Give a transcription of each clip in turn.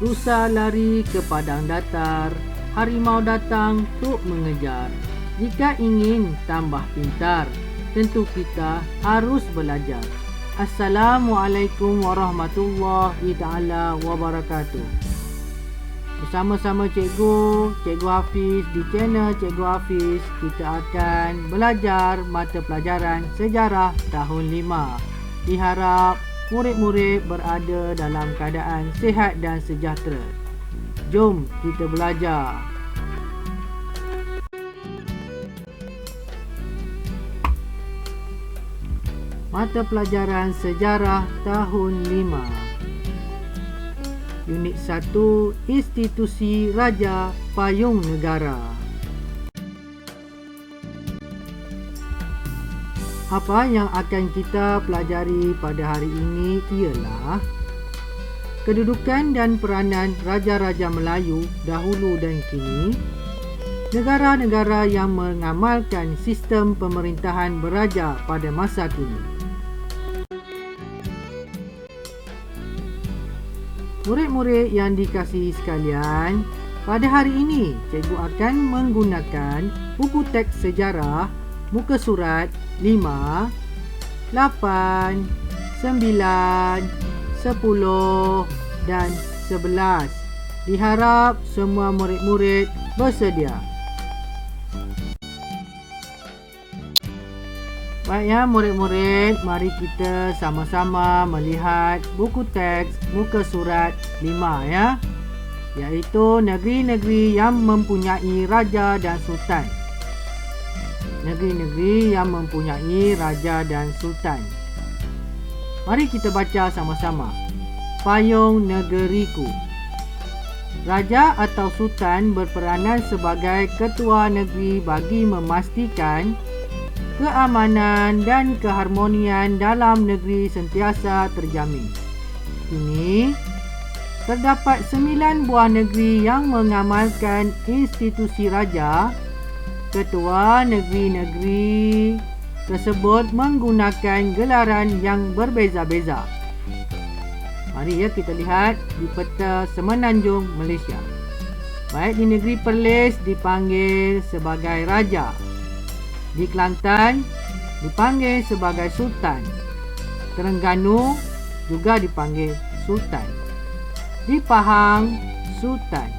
Rusa lari ke padang datar, harimau datang untuk mengejar. Jika ingin tambah pintar, tentu kita harus belajar. Assalamualaikum warahmatullahi taala wabarakatuh. Bersama-sama Cikgu Hafiz di channel Cikgu Hafiz, kita akan belajar mata pelajaran sejarah tahun 5. Diharap murid-murid berada dalam keadaan sihat dan sejahtera. Jom kita belajar. Mata pelajaran sejarah tahun 5. Unit 1, Institusi Raja Payung Negara. Apa yang akan kita pelajari pada hari ini ialah kedudukan dan peranan Raja-Raja Melayu dahulu dan kini, negara-negara yang mengamalkan sistem pemerintahan beraja pada masa kini. Murid-murid yang dikasihi sekalian, pada hari ini cikgu akan menggunakan buku teks sejarah muka surat 5, 8, 9, 10 dan 11. Diharap semua murid-murid bersedia. Baik ya murid-murid, mari kita sama-sama melihat buku teks muka surat 5 ya, iaitu negeri-negeri yang mempunyai raja dan sultan. Negeri-negeri yang mempunyai raja dan sultan. Mari kita baca sama-sama. Payung negeriku. Raja atau sultan berperanan sebagai ketua negeri bagi memastikan keamanan dan keharmonian dalam negeri sentiasa terjamin. Kini, terdapat 9 buah negeri yang mengamalkan institusi raja. Ketua negeri-negeri tersebut menggunakan gelaran yang berbeza-beza. Mari ya kita lihat di peta Semenanjung Malaysia. Baik, di negeri Perlis dipanggil sebagai raja. Di Kelantan dipanggil sebagai sultan. Terengganu juga dipanggil sultan. Di Pahang, sultan.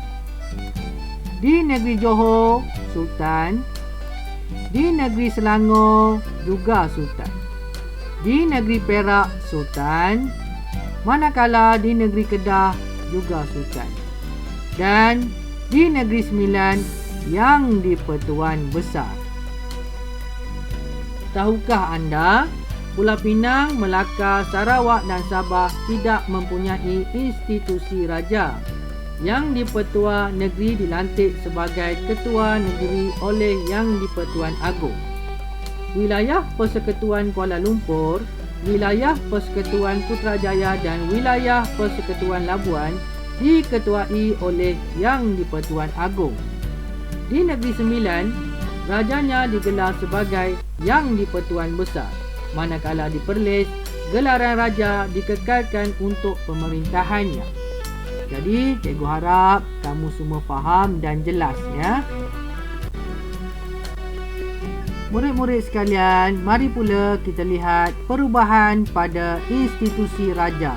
Di negeri Johor, sultan. Di negeri Selangor juga sultan. Di negeri Perak, sultan. Manakala di negeri Kedah juga sultan. Dan di negeri Sembilan yang di-Pertuan Besar. Tahukah anda, Pulau Pinang, Melaka, Sarawak dan Sabah tidak mempunyai institusi raja? Yang di-Pertua Negeri dilantik sebagai ketua negeri oleh Yang di-Pertuan Agong. Wilayah Persekutuan Kuala Lumpur, wilayah Persekutuan Putrajaya dan wilayah Persekutuan Labuan diketuai oleh Yang di-Pertuan Agong. Di Negeri Sembilan, rajanya digelar sebagai Yang di-Pertuan Besar. Manakala di Perlis, gelaran raja dikekalkan untuk pemerintahannya. Jadi, cikgu harap kamu semua faham dan jelas ya. Murid-murid sekalian, mari pula kita lihat perubahan pada institusi raja.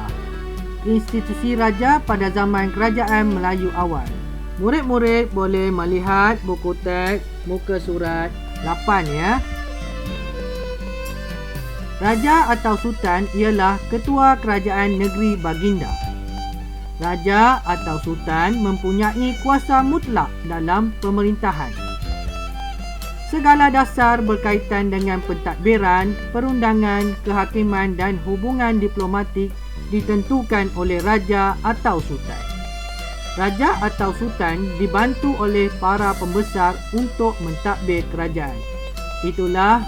Institusi raja pada zaman kerajaan Melayu awal. Murid-murid boleh melihat buku teks muka surat 8 ya. Raja atau sultan ialah ketua kerajaan negeri baginda. Raja atau sultan mempunyai kuasa mutlak dalam pemerintahan. Segala dasar berkaitan dengan pentadbiran, perundangan, kehakiman dan hubungan diplomatik ditentukan oleh raja atau sultan. Raja atau sultan dibantu oleh para pembesar untuk mentadbir kerajaan. Itulah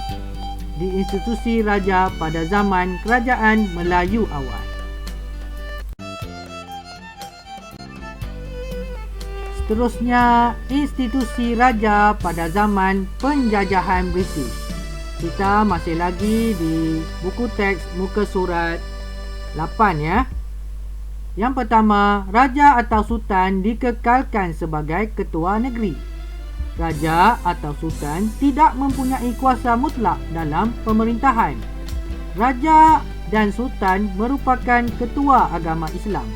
di institusi raja pada zaman kerajaan Melayu awal. Seterusnya, institusi raja pada zaman penjajahan British. Kita masih lagi di buku teks muka surat 8 ya. Yang pertama, raja atau sultan dikekalkan sebagai ketua negeri. Raja atau sultan tidak mempunyai kuasa mutlak dalam pemerintahan. Raja dan sultan merupakan ketua agama Islam.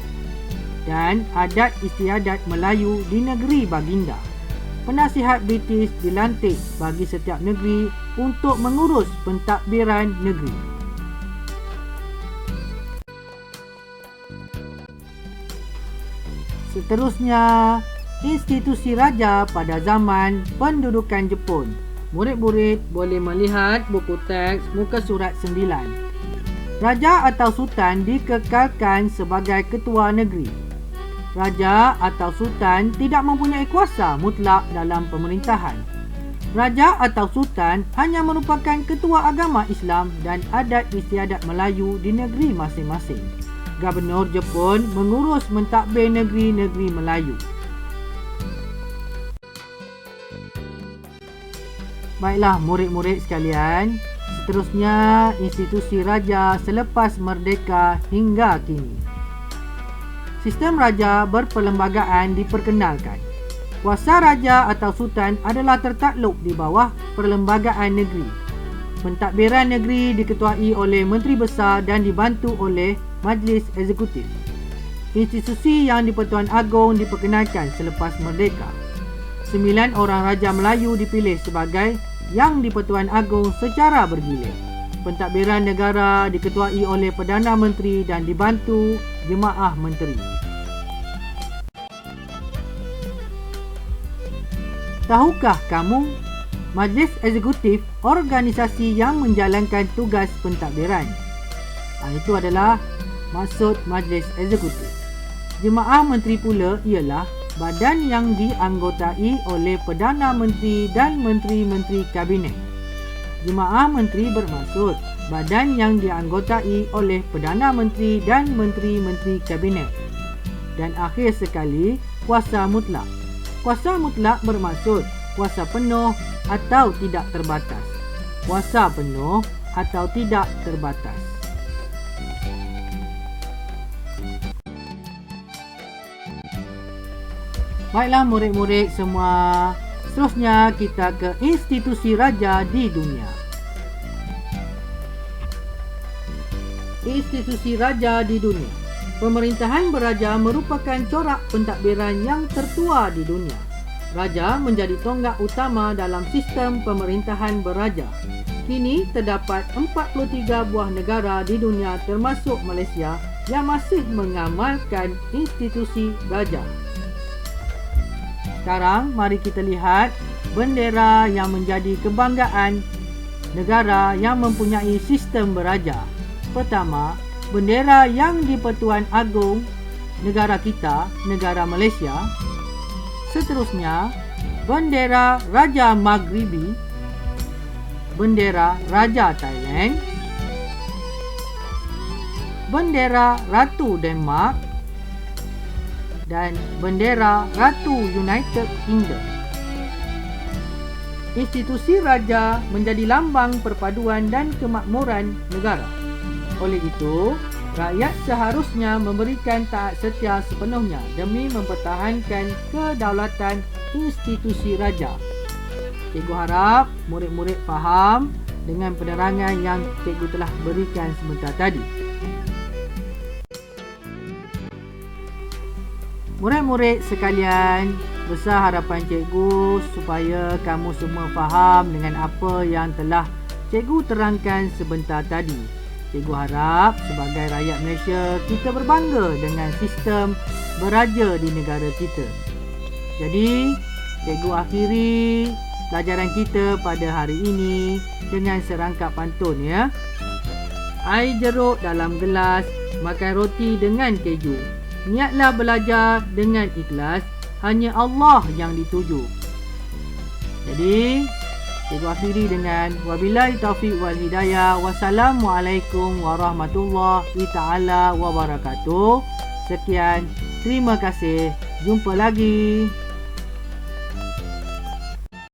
Dan adat istiadat Melayu di negeri Baginda. Penasihat British dilantik bagi setiap negeri untuk mengurus pentadbiran negeri. Seterusnya, institusi raja pada zaman pendudukan Jepun. Murid-murid boleh melihat buku teks muka surat 9. Raja atau sultan dikekalkan sebagai ketua negeri. Raja atau sultan tidak mempunyai kuasa mutlak dalam pemerintahan. Raja atau sultan hanya merupakan ketua agama Islam dan adat istiadat Melayu di negeri masing-masing. Gubernur Jepun mengurus mentadbir negeri-negeri Melayu. Baiklah murid-murid sekalian, seterusnya institusi raja selepas merdeka hingga kini. Sistem raja berperlembagaan diperkenalkan. Kuasa raja atau sultan adalah tertakluk di bawah perlembagaan negeri. Pentadbiran negeri diketuai oleh Menteri Besar dan dibantu oleh Majlis Eksekutif. Institusi yang di-Pertuan Agong diperkenalkan selepas merdeka. 9 orang Raja Melayu dipilih sebagai Yang di-Pertuan Agong secara bergilir. Pentadbiran negara diketuai oleh Perdana Menteri dan dibantu Jemaah Menteri. Tahukah kamu, Majlis Eksekutif organisasi yang menjalankan tugas pentadbiran. Itu adalah maksud Majlis Eksekutif. Jemaah Menteri pula ialah badan yang dianggotai oleh Perdana Menteri dan Menteri-Menteri Kabinet. Jemaah Menteri bermaksud badan yang dianggotai oleh Perdana Menteri dan Menteri-Menteri Kabinet. Dan akhir sekali, kuasa mutlak. Kuasa mutlak bermaksud kuasa penuh atau tidak terbatas. Kuasa penuh atau tidak terbatas. Baiklah murid-murid semua, seterusnya kita ke institusi raja di dunia. Institusi raja di dunia. Pemerintahan beraja merupakan corak pentadbiran yang tertua di dunia. Raja menjadi tonggak utama dalam sistem pemerintahan beraja. Kini terdapat 43 buah negara di dunia termasuk Malaysia yang masih mengamalkan institusi raja. Sekarang mari kita lihat bendera yang menjadi kebanggaan negara yang mempunyai sistem beraja. Pertama, bendera yang di-Pertuan Agong negara kita, negara Malaysia. Seterusnya, bendera Raja Maghribi, bendera Raja Thailand, bendera Ratu Denmark dan bendera Ratu United Kingdom. Institusi raja menjadi lambang perpaduan dan kemakmuran negara. Oleh itu, rakyat seharusnya memberikan taat setia sepenuhnya demi mempertahankan kedaulatan institusi raja. Cikgu harap murid-murid faham dengan penerangan yang cikgu telah berikan sebentar tadi. Murid-murid sekalian, besar harapan cikgu supaya kamu semua faham dengan apa yang telah cikgu terangkan sebentar tadi. Cikgu harap sebagai rakyat Malaysia, kita berbangga dengan sistem beraja di negara kita. Jadi, cikgu akhiri pelajaran kita pada hari ini dengan serangkap pantun ya. Air jeruk dalam gelas, makan roti dengan keju. Niatlah belajar dengan ikhlas, hanya Allah yang dituju. Jadi, cikgu akhiri dengan wabillahi taufiq wal hidayah. Wassalamualaikum warahmatullahi taala wabarakatuh. Sekian, terima kasih. Jumpa lagi.